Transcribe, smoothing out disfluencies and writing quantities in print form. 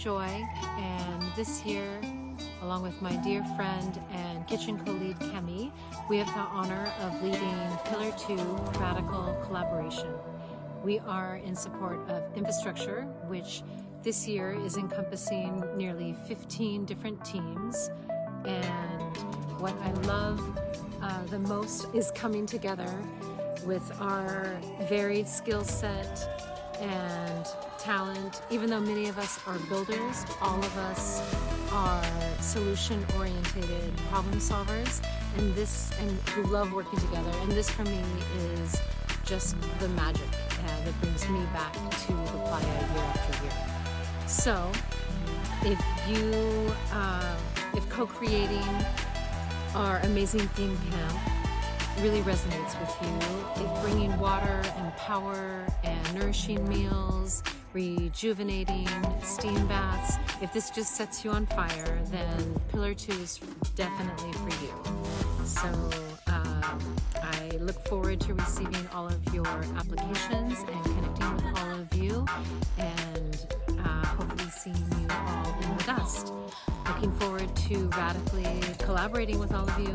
Joy, and this year, along with my dear friend and kitchen co-lead Kemi, we have the honor of leading Pillar 2 Radical Collaboration. We are in support of infrastructure, which this year is encompassing nearly 15 different teams. And what I love the most is coming together with our varied skill set and talent. Even though many of us are builders, all of us are solution-oriented problem solvers, and who love working together. And this for me is just the magic that brings me back to the playa year after year. So if co-creating our amazing theme camp really resonates with you, if bringing water and power and nourishing meals, rejuvenating steam baths, if this just sets you on fire, then Pillar 2 is definitely for you. So I look forward to receiving all of your applications and connecting with all of you, and hopefully seeing you all in the dust. Looking forward to radically collaborating with all of you.